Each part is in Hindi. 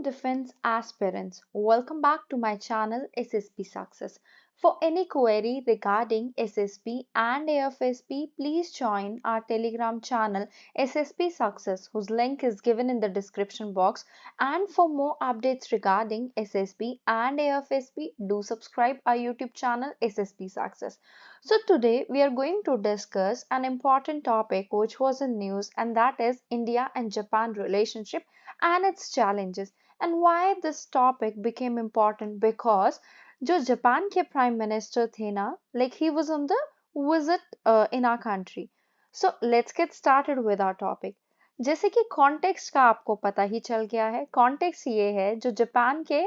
defense aspirants, welcome back to my channel SSP Success. For any query regarding SSP and AFSP, please join our Telegram channel SSP Success, whose link is given in the description box. And for more updates regarding SSP and AFSP, do subscribe our YouTube channel SSP Success. So today we are going to discuss an important topic which was in news, and that is India and Japan relationship and its challenges. And why this topic became important, because जो जापान के प्राइम मिनिस्टर थे ना, like he was on the visit in our country. So let's get started with our topic. जैसे कि कॉन्टेक्स्ट का आपको पता ही चल गया है. कॉन्टेक्स्ट ये है, जो जापान के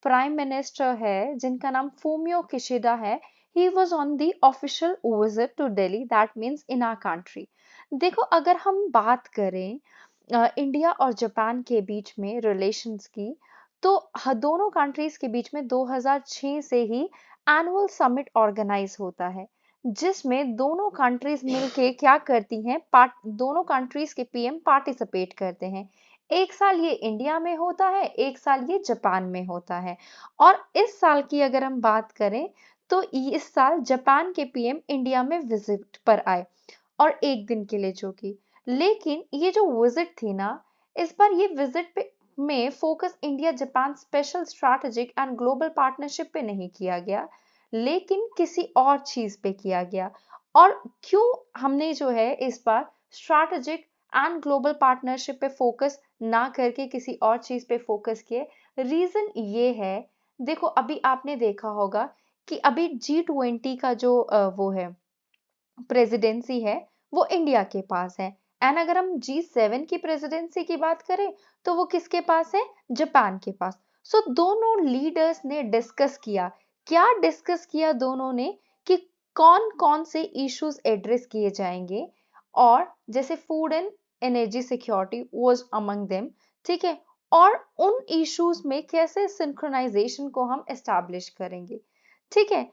प्राइम मिनिस्टर है जिनका नाम फूमियो किशिडा है, he was on the official visit to Delhi, that means in our country. देखो, अगर हम बात करें इंडिया और जापान के बीच में रिलेशंस की, तो दोनों कंट्रीज के बीच में 2006 से ही एनुअल समिट ऑर्गेनाइज होता है, जिसमें दोनों कंट्रीज मिलके क्या करती हैं, दोनों कंट्रीज के पीएम पार्टिसिपेट करते हैं. एक साल ये इंडिया में होता है, एक साल ये जापान में होता है. और इस साल की अगर हम बात करें तो इस साल जापान के पीएम इंडिया में विजिट पर आए, और एक दिन के लिए जो कि, लेकिन ये जो विजिट थी ना, इस बार ये विजिट पे में focus India Japan special strategic and global partnership पे नहीं किया गया, लेकिन किसी और चीज पे किया गया. और क्यों हमने जो है इस बार स्ट्रैटेजिक एंड ग्लोबल पार्टनरशिप पे फोकस ना करके किसी और चीज पे फोकस किए, रीजन ये है. देखो, अभी आपने देखा होगा कि अभी G20 का जो वो है प्रेसिडेंसी है, वो इंडिया के पास है. एंड अगर हम G7 की प्रेसिडेंसी की बात करें तो वो किसके पास है, जापान के पास. सो दोनों लीडर्स ने डिस्कस किया. क्या डिस्कस किया दोनों ने, कि कौन कौन से इश्यूज एड्रेस किए जाएंगे, और जैसे food and energy security was among them. ठीक है, और उन इश्यूज में कैसे सिंक्रोनाइजेशन को हम एस्टैब्लिश करेंगे. ठीक है,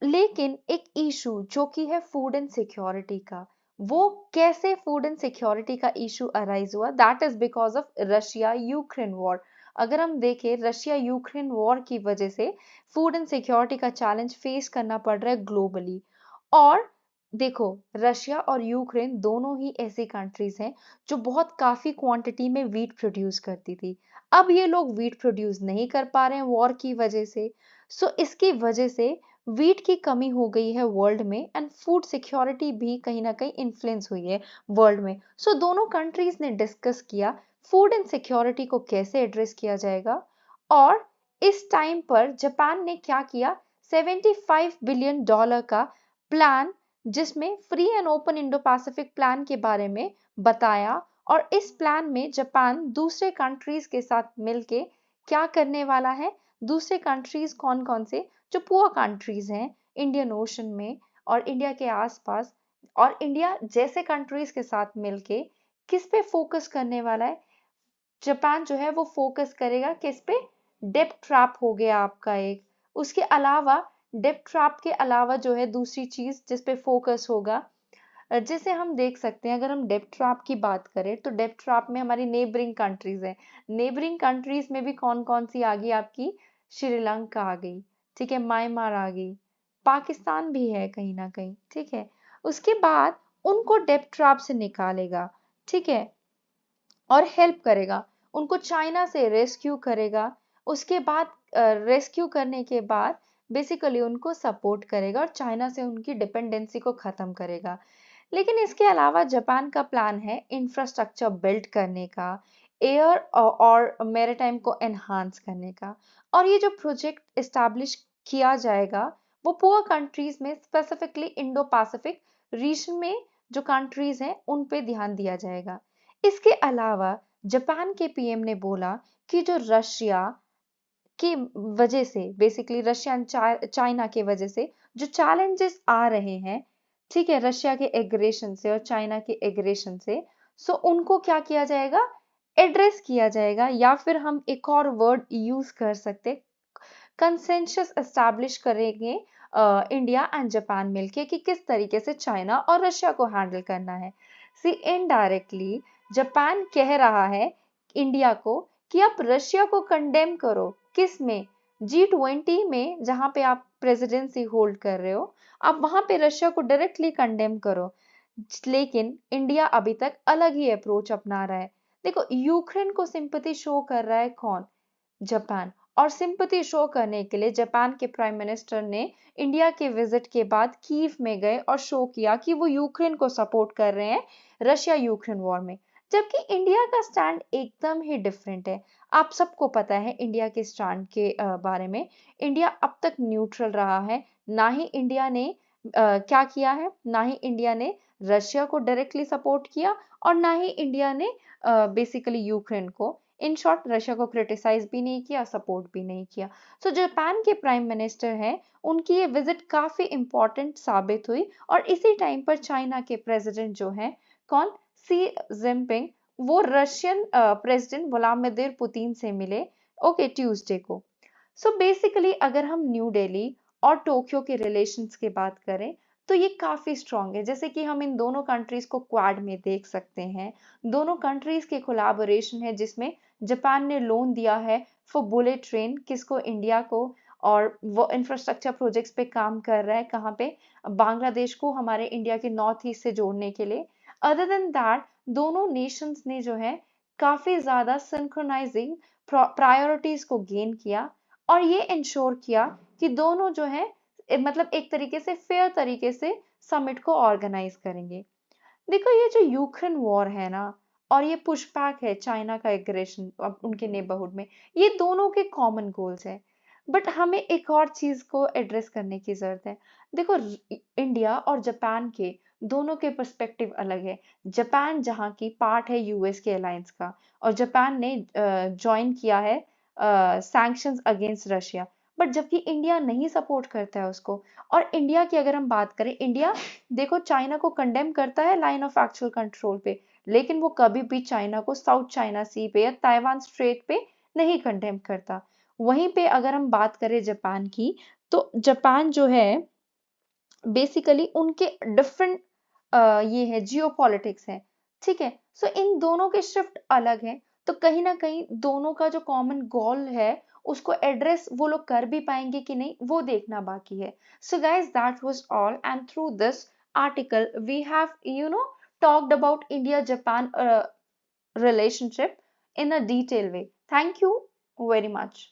लेकिन एक इशू जो कि है फूड एंड सिक्योरिटी का, वो कैसे फूड एंड सिक्योरिटी का इशू अराइज हुआ, that is because of Russia Ukraine war. अगर हम देखें, रशिया यूक्रेन वॉर की वजह से फूड एंड सिक्योरिटी का चैलेंज फेस करना पड़ रहा है ग्लोबली. और देखो, रशिया और यूक्रेन दोनों ही ऐसी कंट्रीज हैं जो बहुत काफी क्वांटिटी में वीट प्रोड्यूस करती थी. अब ये लोग वीट प्रोड्यूस नहीं कर पा रहे हैं वॉर की वजह से. सो इसकी वजह से वीट की कमी हो गई है वर्ल्ड में, एंड फूड सिक्योरिटी भी कहीं ना कहीं इन्फ्लुएंस हुई है वर्ल्ड में. सो दोनों कंट्रीज ने डिस्कस किया फूड एंड सिक्योरिटी को कैसे एड्रेस किया जाएगा. और इस टाइम पर जापान ने क्या किया, $75 बिलियन का प्लान, जिसमें free and open Indo Pacific plan के बारे में बताया. और इस प्लान में जापान दूसरे कंट्रीज के साथ मिलके क्या करने वाला है, दूसरे कंट्रीज कौन कौन से, जो पुअर कंट्रीज हैं इंडियन ओशन में और इंडिया के आसपास, और इंडिया जैसे कंट्रीज के साथ मिलके किस पे फोकस करने वाला है. जापान जो है वो फोकस करेगा किस पे, डेब्ट ट्रैप हो गया आपका एक. उसके अलावा डेब्ट ट्रैप के अलावा जो है दूसरी चीज जिस पे फोकस होगा, जैसे हम देख सकते हैं, अगर हम डेब्ट ट्रैप की बात करें तो डेब्ट ट्रैप में हमारी नेबरिंग कंट्रीज हैं. नेबरिंग कंट्रीज में भी कौन कौन सी आ गई आपकी, श्रीलंका आ गई, ठीक है, म्यांमार आ गई, पाकिस्तान भी है कहीं ना कहीं. ठीक है, उसके बाद उनको डेब्ट ट्रैप से निकालेगा. ठीक है, और हेल्प करेगा उनको, चाइना से रेस्क्यू करेगा. उसके बाद रेस्क्यू करने के बाद बेसिकली उनको सपोर्ट करेगा और चाइना से उनकी डिपेंडेंसी को खत्म करेगा. लेकिन इसके अलावा जापान का प्लान है इंफ्रास्ट्रक्चर बिल्ड करने का, एयर और मैरीटाइम को एनहांस करने का. और ये जो प्रोजेक्ट एस्टैब्लिश किया जाएगा वो पुअर कंट्रीज में, स्पेसिफिकली इंडो पैसिफिक रीजन में जो कंट्रीज हैं उन पे ध्यान दिया जाएगा. इसके अलावा जापान के पीएम ने बोला कि जो रशिया की वजह से, बेसिकली रशिया एंड चाइना के वजह से जो चैलेंजेस आ रहे हैं, ठीक है, रशिया के एग्रेशन से और चाइना के एग्रेशन से, सो उनको क्या किया जाएगा, एड्रेस किया जाएगा. या फिर हम एक और वर्ड यूज कर सकते, कंसेंसस एस्टैब्लिश करेंगे इंडिया एंड जापान मिलके कि किस तरीके से चाइना और रशिया को हैंडल करना है. सी इनडायरेक्टली जापान कह रहा है इंडिया को कि आप रशिया को कंडेम करो। किस में? G20 में, जहां पे आप प्रेसिडेंसी होल्ड कर रहे हो, आप वहां पे रशिया को डायरेक्टली कंडेम करो। लेकिन इंडिया अभी तक अलग ही अप्रोच अपना रहा है। देखो, यूक्रेन को सिंपैथी शो कर रहा है कौन? जापान। और सिंपैथी शो करने के लिए जापान के प्राइम मिनिस्टर ने इंडिया के विजिट के बाद कीव में गए और शो किया कि वो यूक्रेन को सपोर्ट कर रहे हैं रशिया यूक्रेन वॉर में। जबकि इंडिया का स्टैंड एकदम ही डिफरेंट है। आप सबको पता है इंडिया के स्टैंड के बारे में। इंडिया अब तक न्यूट्रल रहा है। ना ही इंडिया ने क्या किया है, ना ही इंडिया ने रशिया को डायरेक्टली सपोर्ट किया, और ना ही इंडिया ने बेसिकली यूक्रेन को, इन शॉर्ट, रशिया को क्रिटिसाइज भी नहीं किया, सपोर्ट भी नहीं किया। सो जापान के प्राइम मिनिस्टर हैं, उनकी ये विजिट काफी इंपॉर्टेंट साबित हुई। और इसी टाइम पर चाइना के प्रेसिडेंट जो हैं, कौन? सी जिनपिंग, वो रशियन प्रेसिडेंट व्लादिमीर पुतिन से मिले, ओके, ट्यूसडे को। सो बेसिकली अगर हम न्यू दिल्ली और टोक्यो के रिलेशंस की बात करें, तो ये काफी स्ट्रांग है। जैसे कि हम इन दोनों कंट्रीज को क्वाड में देख सकते हैं। दोनों कंट्रीज के कोलैबोरेशन है, जिसमें जापान ने लोन दिया है फॉर बुलेट ट्रेन, किसको? इंडिया को। और वो इंफ्रास्ट्रक्चर प्रोजेक्ट्स पे काम कर रहा है, कहाँ पे? बांग्लादेश को हमारे इंडिया के नॉर्थ ईस्ट से जोड़ने के लिए। अदर देन दैट, दोनों नेशंस ने जो है काफी ज्यादा सिंक्रोनाइजिंग प्रायोरिटीज को गेन किया, और ये इंश्योर किया कि दोनों जो है मतलब एक तरीके से फेयर तरीके से समिट को ऑर्गेनाइज करेंगे। देखो, ये जो यूक्रेन वॉर है ना, और ये पुशबैक है चाइना का एग्रेशन उनके नेबरहुड में, ये दोनों के कॉमन गोल्स है। बट हमें एक और चीज को एड्रेस करने की जरूरत है। देखो, इंडिया और जापान के दोनों के पर्सपेक्टिव अलग है। जापान जहाँ की पार्ट है यूएस के अलायंस का, और जापान ने ज्वाइन किया है सैंक्शंस अगेंस्ट रशिया। बट जबकि इंडिया नहीं सपोर्ट करता है उसको। और इंडिया की अगर हम बात करें, इंडिया देखो चाइना को कंडेम करता है लाइन ऑफ एक्चुअल कंट्रोल पे, लेकिन वो कभी भी चाइना को साउथ चाइना सी पे या ताइवान स्ट्रेट पे नहीं कंडेम करता। वहीं पे अगर हम बात करें जापान की, तो जापान जो है बेसिकली उनके डिफरेंट ये है जियोपॉलिटिक्स है। ठीक है, सो इन दोनों के शिफ्ट अलग है। तो कहीं ना कहीं दोनों का जो कॉमन गोल है, उसको एड्रेस वो लोग कर भी पाएंगे कि नहीं, वो देखना बाकी है। So guys, that was all, and through this article we have talked about India Japan relationship in a detailed way. Thank you very much.